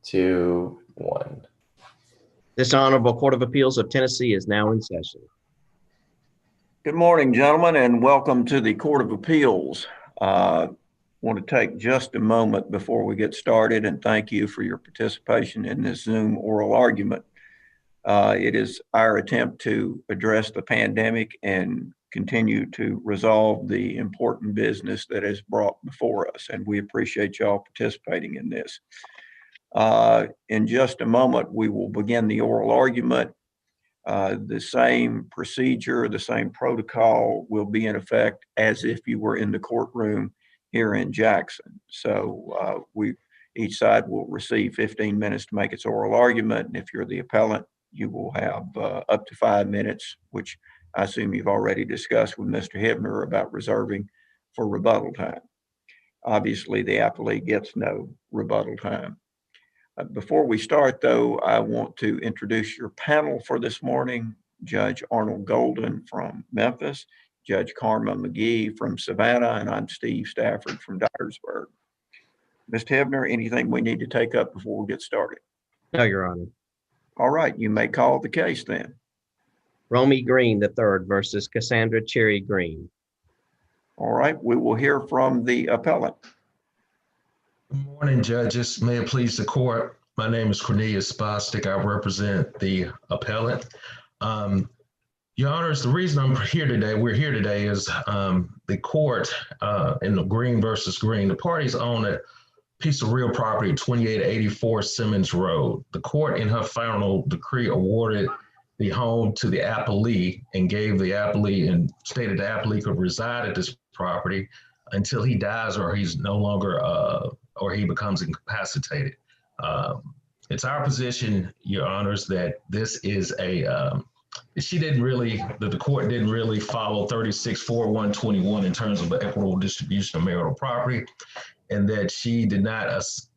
2, 1. This Honorable Court of Appeals of Tennessee is now in session. Good morning, gentlemen, and welcome to the Court of Appeals. I want to take just a moment before we get started and thank you for your participation in this Zoom oral argument. It is our attempt to address the pandemic and continue to resolve the important business that is brought before us, and we appreciate y'all participating in this. In just a moment, we will begin the oral argument. The same procedure, the same protocol will be in effect as if you were in the courtroom here in Jackson. So each side will receive 15 minutes to make its oral argument. And if you're the appellant, you will have up to 5 minutes, which I assume you've already discussed with Mr. Hibner about reserving for rebuttal time. Obviously, the appellee gets no rebuttal time. Before we start, though, I want to introduce your panel for this morning. Judge Arnold Golden from Memphis, Judge Karma McGee from Savannah, and I'm Steve Stafford from Dyersburg. Mr. Hibner, anything we need to take up before we get started? No, Your Honor. All right, you may call the case then. Romey Green III versus Kasandra Cherry Green. All right, we will hear from the appellant. Good morning, judges. May it please the court. My name is Cornelius Bostic. I represent the appellant. Your Honors, the reason we're here today is the court in the Green versus Green. The parties own a piece of real property, 2884 Simmons Road. The court in her final decree awarded the home to the appellee and gave the appellee and stated the appellee could reside at this property until he dies or he's no longer or he becomes incapacitated. It's our position, Your Honors, that this is the court didn't really follow 36-4-121 in terms of the equitable distribution of marital property, and that she did not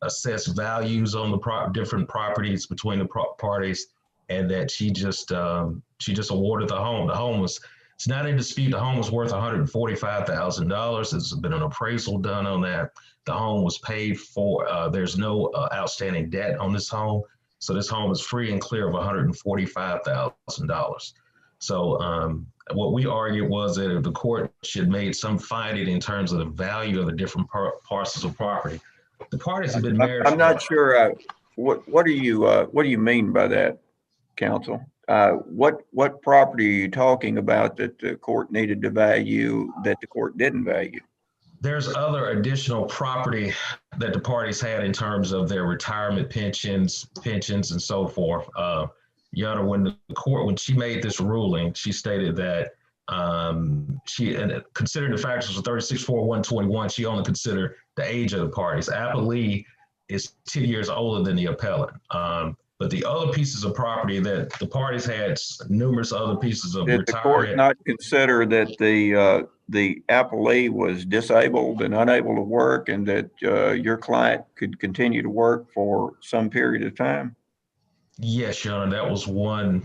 assess values on the different properties between the parties, and that she just awarded the home. The home it's not in dispute. The home was worth $145,000. There's been an appraisal done on that. The home was paid for. There's no outstanding debt on this home. So this home is free and clear of $145,000. So what we argued was that the court should make some finding in terms of the value of the different parcels of property. The parties have been married. I'm not sure. What do you mean by that, counsel? What property are you talking about that the court needed to value that the court didn't value? There's other additional property that the parties had in terms of their retirement pensions, and so forth. Your Honor, when she made this ruling, she stated that she considered the factors of 36-4-121. She only considered the age of the parties. Appellee is 10 years older than the appellant. But the other pieces of property that the parties had, numerous other pieces of retirement. Did the court not consider that the appellee was disabled and unable to work, and that your client could continue to work for some period of time? Yes, Your Honor,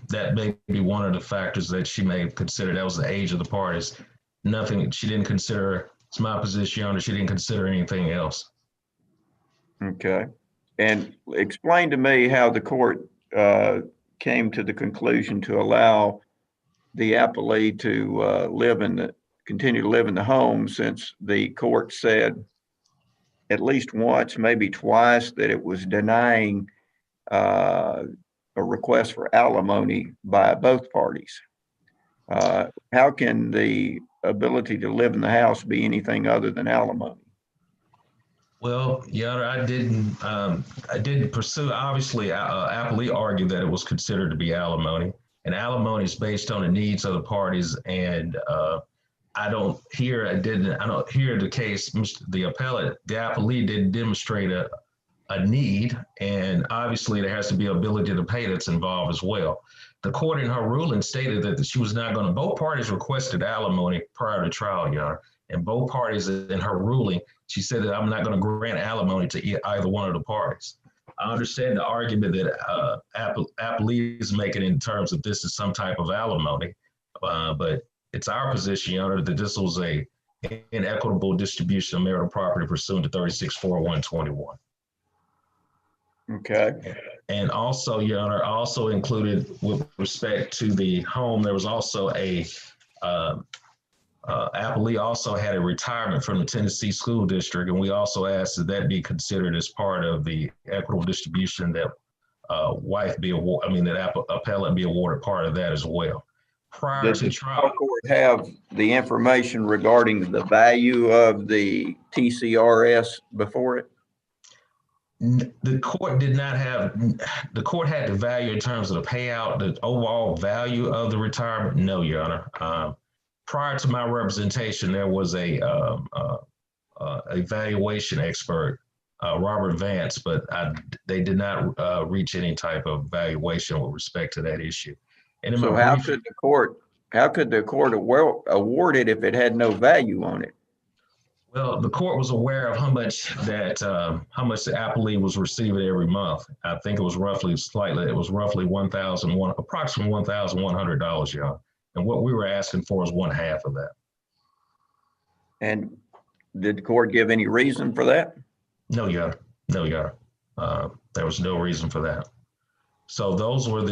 that may be one of the factors that she may consider. That was the age of the parties. Nothing, she didn't consider, it's my position, Your Honor, she didn't consider anything else. Okay. And explain to me how the court came to the conclusion to allow the appellee to continue to live in the home, since the court said at least once, maybe twice, that it was denying a request for alimony by both parties. How can the ability to live in the house be anything other than alimony? Well, Your Honor, I didn't pursue. Obviously, appellee argued that it was considered to be alimony, and alimony is based on the needs of the parties. And I don't hear the case. The appellee didn't demonstrate a need, and obviously there has to be ability to pay that's involved as well. The court in her ruling stated that she was not going to. Both parties requested alimony prior to trial, Your Honor, and both parties in her ruling, she said that I'm not going to grant alimony to either one of the parties. I understand the argument that appellee is making in terms of this is some type of alimony, but it's our position, Your Honor, that this was a inequitable distribution of marital property pursuant to 36-4-121. Okay. And also, Your Honor, also included with respect to the home, there was also a appellee also had a retirement from the Tennessee School District, and we also asked that that be considered as part of the equitable distribution, that wife be awarded, I mean, that appellant be awarded part of that as well. Prior Did to the trial, trial court have the information regarding the value of the TCRS before it? the court did not have, the court had the value in terms of the payout, the overall value of the retirement. No, Your Honor. Prior to my representation, there was a valuation expert, Robert Vance, but they did not reach any type of valuation with respect to that issue. And in So my brief, how could the court award it if it had no value on it? well, the court was aware of how much the appellee was receiving every month. I think it was roughly approximately $1,100, Your Honor. And what we were asking for is one half of that. And did the court give any reason for that? No, Your Honor. There was no reason for that. So those were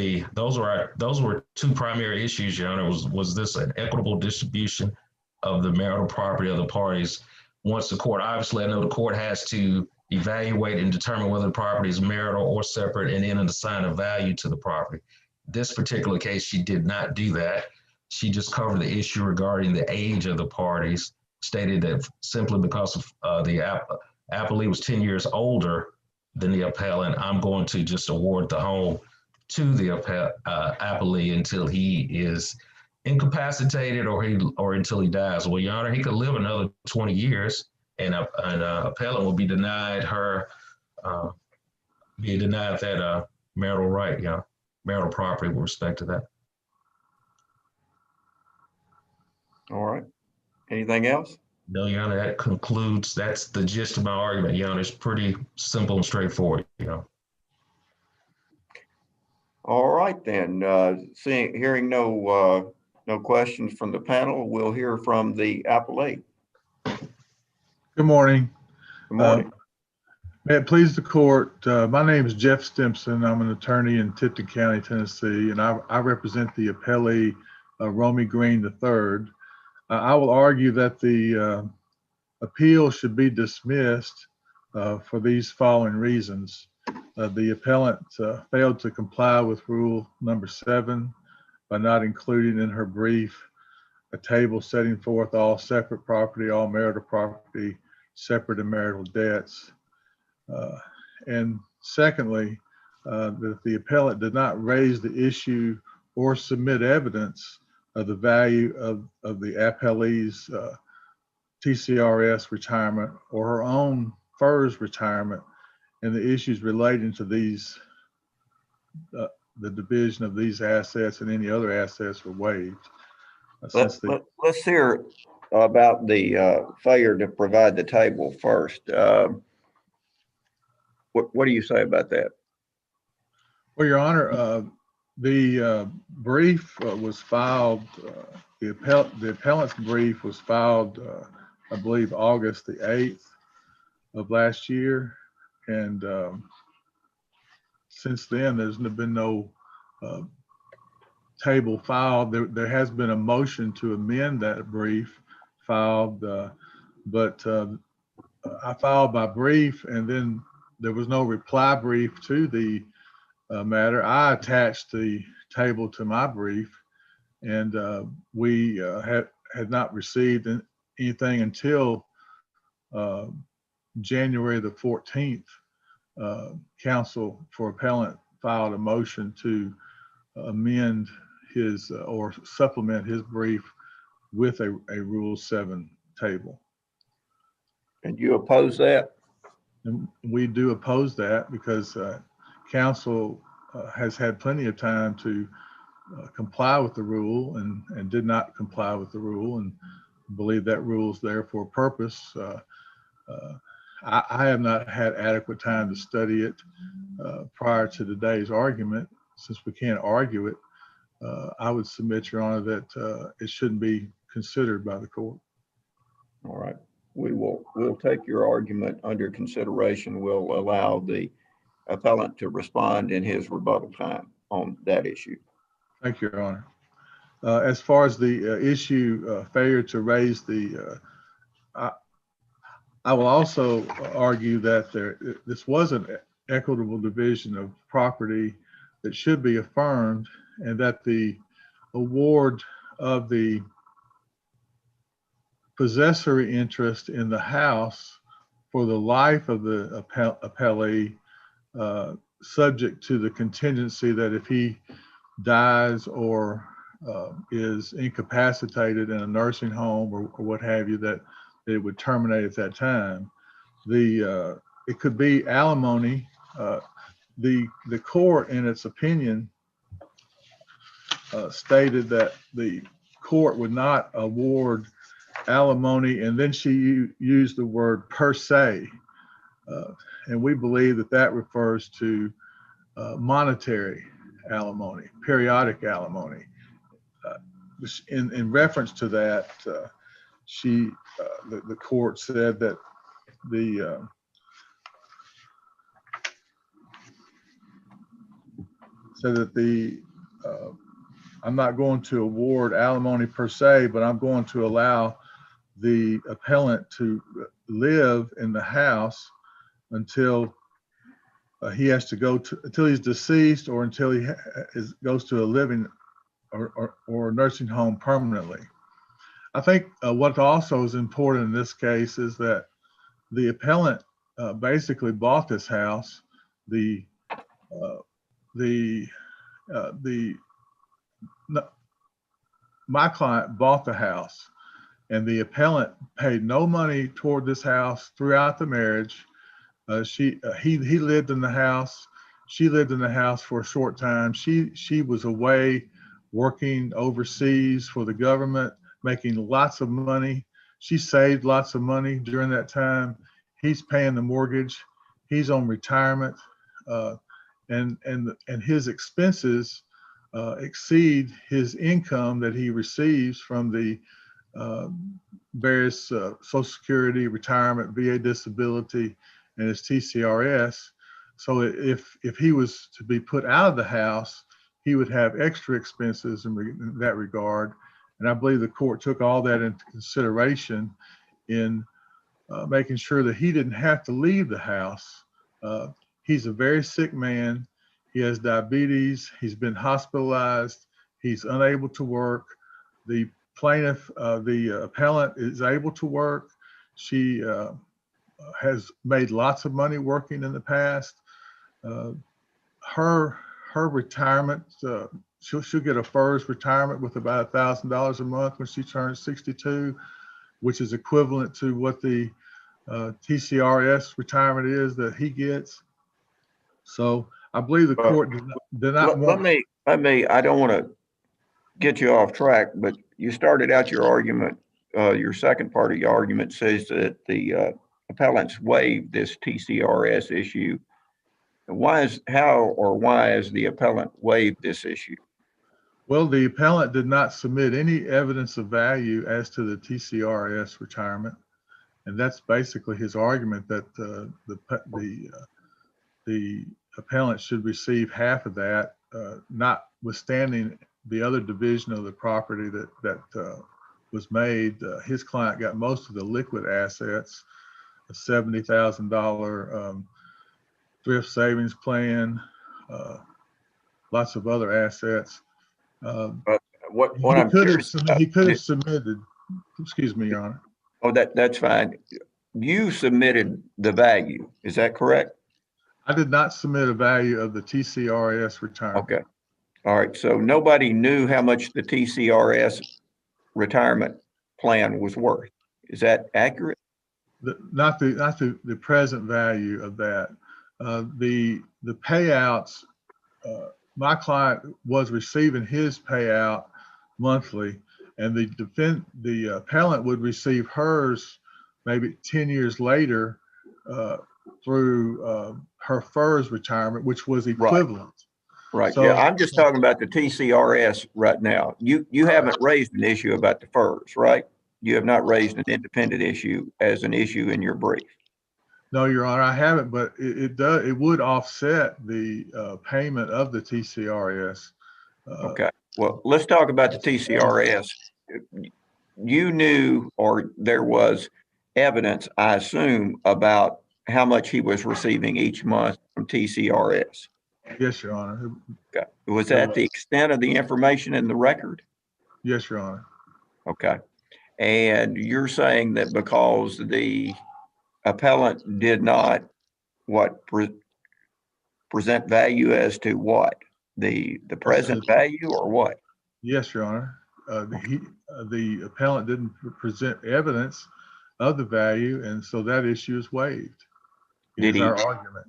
two primary issues, Your Honor. Was this an equitable distribution of the marital property of the parties? Once the court, obviously, I know the court has to evaluate and determine whether the property is marital or separate, and then assign a value to the property. This particular case, she did not do that. She just covered the issue regarding the age of the parties, stated that simply because of the appellee was 10 years older than the appellant, I'm going to just award the home to the appellee until he is incapacitated or until he dies. Well, Your Honor, he could live another 20 years, and an appellant will be denied that marital right, marital property with respect to that. All right. Anything else? No, Your Honor, that's the gist of my argument, Your Honor. It's pretty simple and straightforward, All right, then. Hearing no questions from the panel, we'll hear from the appellee. Good morning. Good morning. May it please the court, my name is Jeff Stimpson. I'm an attorney in Tipton County, Tennessee, and I represent the appellee, Romey Green III. I will argue that the appeal should be dismissed for these following reasons. The appellant failed to comply with rule number 7 by not including in her brief a table setting forth all separate property, all marital property, separate and marital debts. And secondly, that the appellant did not raise the issue or submit evidence of the value of the appellee's TCRS retirement or her own FERS retirement and the issues relating to these, the division of these assets and any other assets were waived. Let's hear about the failure to provide the table first. What do you say about that? Well, Your Honor, the brief was filed, the appellant's brief was filed, I believe, August the 8th of last year. And since then, there's been no table filed. There has been a motion to amend that brief filed, but I filed my brief, and then there was no reply brief to the matter. I attached the table to my brief, and we had not received anything until January the 14th. Counsel for appellant filed a motion to amend his or supplement his brief with a Rule 7 table. And you oppose that? And we do oppose that because counsel has had plenty of time to comply with the rule and did not comply with the rule, and believe that rule is there for a purpose. I have not had adequate time to study it prior to today's argument. Since we can't argue it, I would submit, Your Honor, that it shouldn't be considered by the court. All right. We'll take your argument under consideration. We'll allow the appellant to respond in his rebuttal time on that issue. Thank you, Your Honor. As far as the issue, failure to raise the, I will also argue that this was an equitable division of property that should be affirmed, and that the award of the possessory interest in the house for the life of the appellee, subject to the contingency that if he dies or is incapacitated in a nursing home or what have you, that it would terminate at that time. It could be alimony. The court, in its opinion, stated that the court would not award alimony, and then she used the word per se, and we believe that that refers to monetary alimony, periodic alimony. In reference to that, the court said that I'm not going to award alimony per se, but I'm going to allow the appellant to live in the house until he has to go to, until he's deceased, or until he goes to a living or nursing home permanently. I think what also is important in this case is that the appellant basically bought this house. My client bought the house, and the appellant paid no money toward this house throughout the marriage. He lived in the house. She lived in the house for a short time. She was away working overseas for the government, making lots of money. She saved lots of money during that time. He's paying the mortgage. He's on retirement, and his expenses exceed his income that he receives from the various Social Security, retirement, VA disability, and his TCRS. So if he was to be put out of the house, he would have extra expenses in that regard. And I believe the court took all that into consideration in making sure that he didn't have to leave the house. He's a very sick man. He has diabetes. He's been hospitalized. He's unable to work. The plaintiff, the appellant, is able to work. She has made lots of money working in the past. Her retirement, she'll get a FERS retirement with about $1,000 a month when she turns 62, which is equivalent to what the TCRS retirement is that he gets. So I believe the court did not want. Let me, I don't want to get you off track, but you started out your argument, your second part of your argument says that the appellants waived this TCRS issue. Why is the appellant waived this issue? Well, the appellant did not submit any evidence of value as to the TCRS retirement. And that's basically his argument, that the appellant should receive half of that, notwithstanding the other division of the property that was made. His client got most of the liquid assets, a $70,000 thrift savings plan, lots of other assets. But he could have submitted, excuse me, Your Honor. Oh, that's fine. You submitted the value, is that correct? I did not submit a value of the TCRS retirement. Okay. All right. So nobody knew how much the TCRS retirement plan was worth. Is that accurate? Not the present value of that. The payouts, my client was receiving his payout monthly, and the appellant would receive hers maybe 10 years later through her FERS retirement, which was equivalent. Right. So, yeah, I'm just talking about the TCRS right now. You haven't raised an issue about the FERS, right? You have not raised an independent issue as an issue in your brief. No, Your Honor, I haven't, but it would offset the payment of the TCRS. Okay, well, let's talk about the TCRS. You knew, or there was evidence, I assume, about how much he was receiving each month from TCRS. Yes, Your Honor. Okay. Was There that the extent of the information in the record? Yes, Your Honor. Okay. And you're saying that because the appellant did not present value as to what? The present value or what? Yes, Your Honor. The appellant didn't present evidence of the value, and so that issue is waived. Did Is our argument.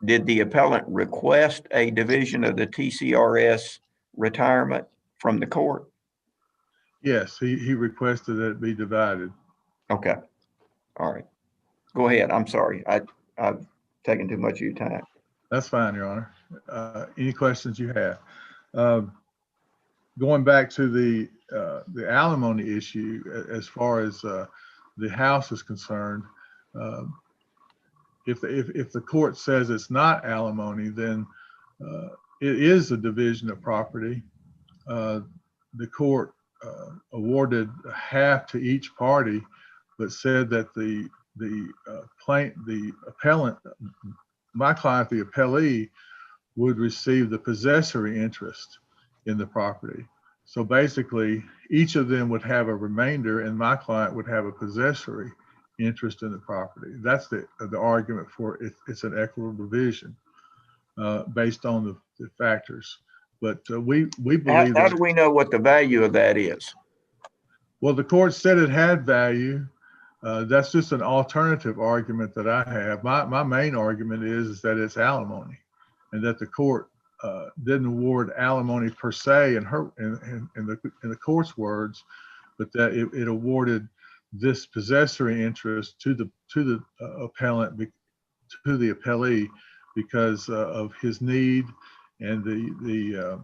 Did the appellant request a division of the TCRS retirement from the court? Yes, he requested that it be divided. Okay. All right. Go ahead. I'm sorry. I've taken too much of your time. That's fine, Your Honor. Any questions you have? Going back to the alimony issue, as far as the house is concerned, if the court says it's not alimony, then it is a division of property. The court awarded half to each party, but said that the appellant, my client, the appellee, would receive the possessory interest in the property. So basically, each of them would have a remainder, and my client would have a possessory interest in the property. That's the argument for it. It's an equitable division based on the factors. But we believe How do we know what the value of that is? Well, the court said it had value. That's just an alternative argument that I have. My main argument is that it's alimony, and that the court didn't award alimony per se in the court's words, but that it awarded this possessory interest to the appellant, to the appellee, because of his need and the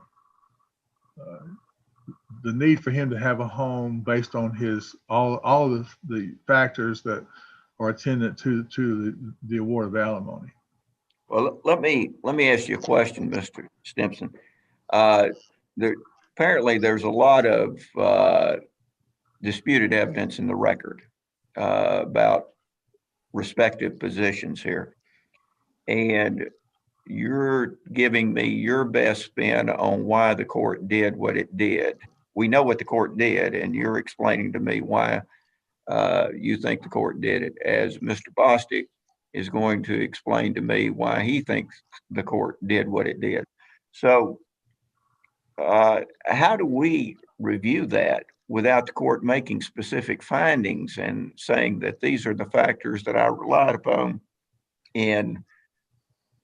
need for him to have a home based on his all of the factors that are attendant to the award of alimony. Well, let me ask you a question, Mr. Stimpson. Apparently, there's a lot of disputed evidence in the record about respective positions here, and you're giving me your best spin on why the court did what it did. We know what the court did, and you're explaining to me why you think the court did it, as Mr. Bostic is going to explain to me why he thinks the court did what it did. So how do we review that without the court making specific findings and saying that these are the factors that I relied upon in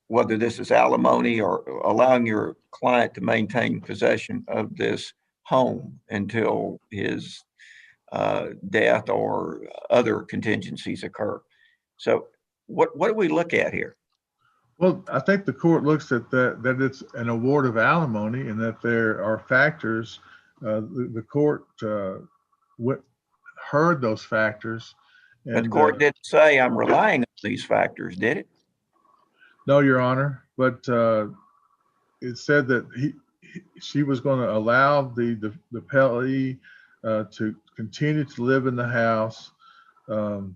whether this is alimony or allowing your client to maintain possession of this home until his death or other contingencies occur? So what do we look at here? Well, I think the court looks at that it's an award of alimony and that there are factors. The court heard those factors. And, but the court didn't say I'm relying on these factors, did it? No, Your Honor, but it said that she was going to allow the appellee to continue to live in the house, and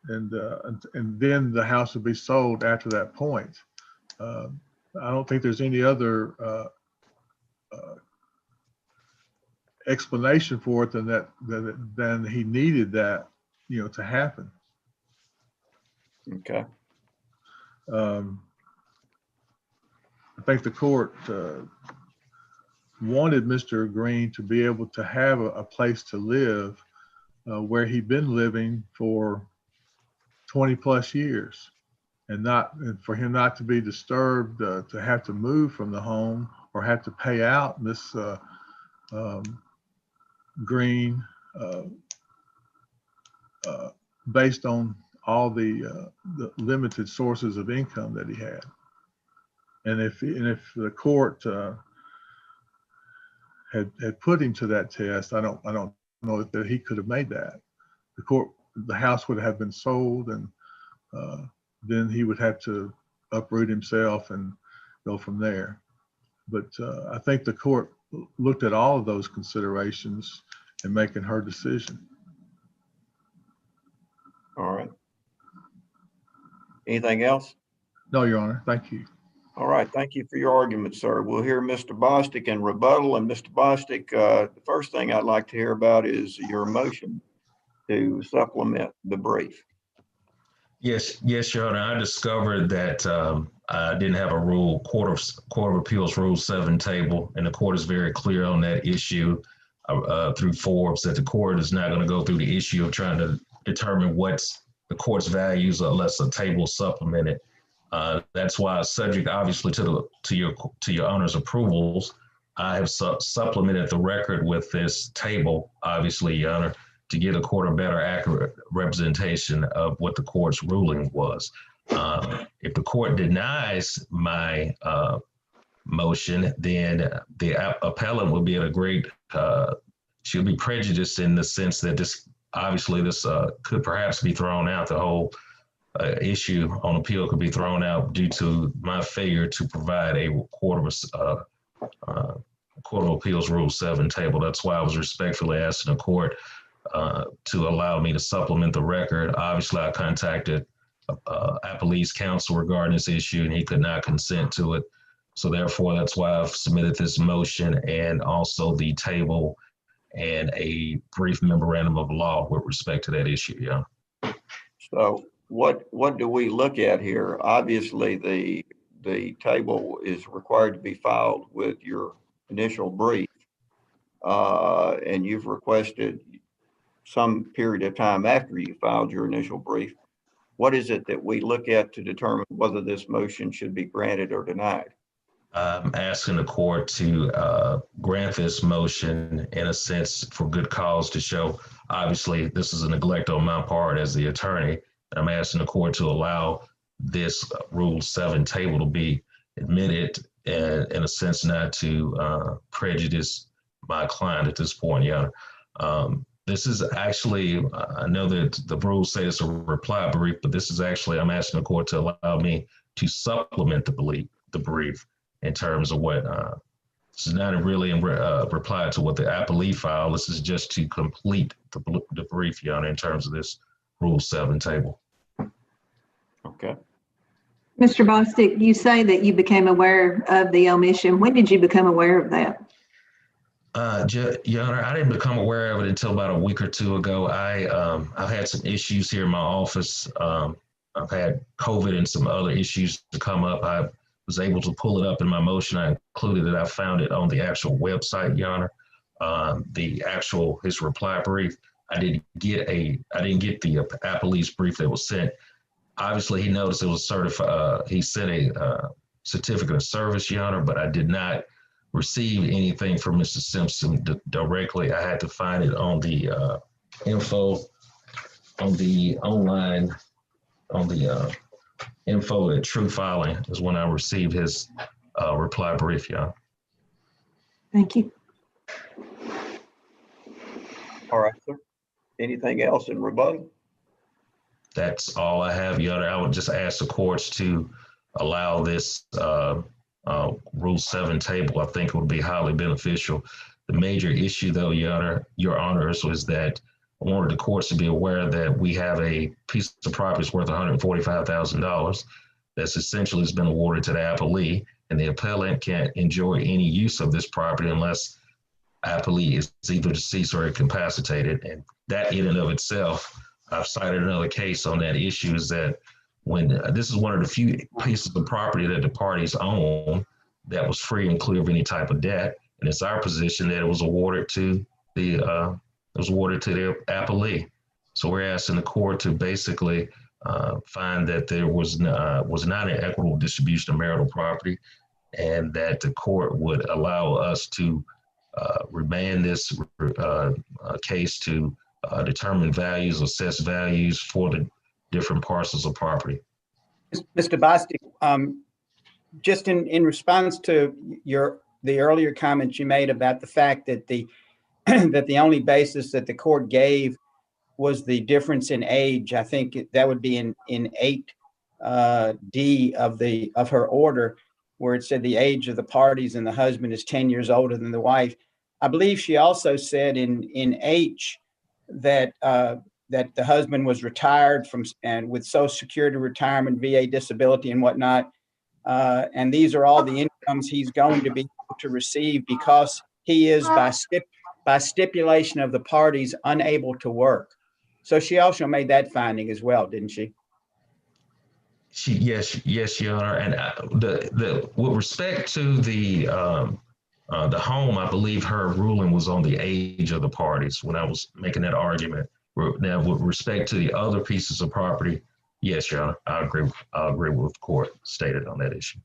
then the house would be sold after that point. I don't think there's any other explanation for it than he needed that, to happen. Okay. I think the court wanted Mr. Green to be able to have a place to live where he'd been living for 20 plus years, and for him not to be disturbed, to have to move from the home or have to pay out Miss Green based on all the limited sources of income that he had. And if the court had put him to that test, I don't know that he could have made that. The house would have been sold, and then he would have to uproot himself and go from there. But I think the court looked at all of those considerations in making her decision. All right. Anything else? No, Your Honor, thank you. All right, thank you for your argument, sir. We'll hear Mr. Bostic in rebuttal. And Mr. Bostic, the first thing I'd like to hear about is your motion to supplement the brief. Yes, Your Honor. I discovered that I didn't have a Court of Appeals Rule 7 table, and the court is very clear on that issue through Forbes that the court is not going to go through the issue of trying to determine what's the court's values unless a table is supplemented. That's why, subject obviously to your Honor's approvals, I have supplemented the record with this table, obviously, Your Honor, to give the court a better accurate representation of what the court's ruling was. If the court denies my motion, then the appellant will be at a great, she'll be prejudiced in the sense that this could perhaps be thrown out. The whole issue on appeal could be thrown out due to my failure to provide a Court of Appeals Rule 7 table. That's why I was respectfully asking the court to allow me to supplement the record. Obviously, I contacted Appellee's counsel regarding this issue, and he could not consent to it. So therefore, that's why I've submitted this motion and also the table and a brief memorandum of law with respect to that issue. Yeah. So what do we look at here? Obviously, the table is required to be filed with your initial brief, and you've requested some period of time after you filed your initial brief. What is it that we look at to determine whether this motion should be granted or denied? I'm asking the court to grant this motion in a sense for good cause to show, obviously, this is a neglect on my part as the attorney. I'm asking the court to allow this Rule 7 table to be admitted and in a sense not to prejudice my client at this point. Yeah. This is actually, I know that the rules say it's a reply brief, but this is actually, I'm asking the court to allow me to supplement the brief in terms of what, this is not really in reply to what the appellee filed. This is just to complete the brief, Your Honor, in terms of this Rule 7 table. Okay. Mr. Bostic, you say that you became aware of the omission. When did you become aware of that? Your Honor, I didn't become aware of it until about a week or two ago. I've had some issues here in my office. I've had COVID and some other issues to come up. I was able to pull it up in my motion. I included it. I found it on the actual website, Your Honor. His reply brief. I didn't get the appellee's brief that was sent. Obviously, he noticed it was certified. He sent a certificate of service, Your Honor, but I did not receive anything from Mr. Simpson directly. I had to find it on the info on the online, on the info at True Filing is when I received his reply brief, Your Honor. Thank you. All right, sir. Anything else in rebuttal? That's all I have, Your Honor. I would just ask the courts to allow this Rule 7 table. I think it would be highly beneficial. The major issue, though, Your Honors, was that I wanted the courts to be aware that we have a piece of property worth $145,000 that's essentially has been awarded to the appellee, and the appellant can't enjoy any use of this property unless appellee is either deceased or incapacitated. And that in and of itself, I've cited another case on that issue, is that when this is one of the few pieces of property that the parties own that was free and clear of any type of debt, and it's our position that it was awarded to the appellee. So we're asking the court to basically find that there was not an equitable distribution of marital property, and that the court would allow us to remand this case to determine values, assess values for the different parcels of property. Mr. Bostic, just in response to the earlier comments you made about the fact that the that the only basis that the court gave was the difference in age, I think that would be in D of her order, where it said the age of the parties and the husband is 10 years older than the wife. I believe she also said in H that that the husband was retired from and with Social Security, retirement, VA disability, and whatnot. And these are all the incomes he's going to be able to receive because he is by stipulation of the parties unable to work. So she also made that finding as well, didn't she? Yes, Your Honor. And with respect to the home, I believe her ruling was on the age of the parties when I was making that argument. Now, with respect to the other pieces of property, yes, Your Honor, I agree with what the court stated on that issue.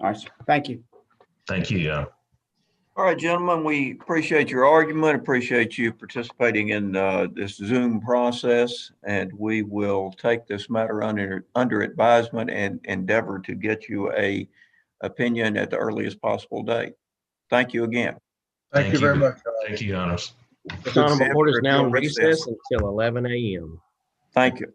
All right, sir. Thank you. Thank you, Your Honor. All right, gentlemen, we appreciate your argument, appreciate you participating in this Zoom process, and we will take this matter under advisement and endeavor to get you a opinion at the earliest possible date. Thank you again. Thank you very much. Thank you, Your Honors. This honorable court is now in Appeal recess until 11 a.m. Thank you.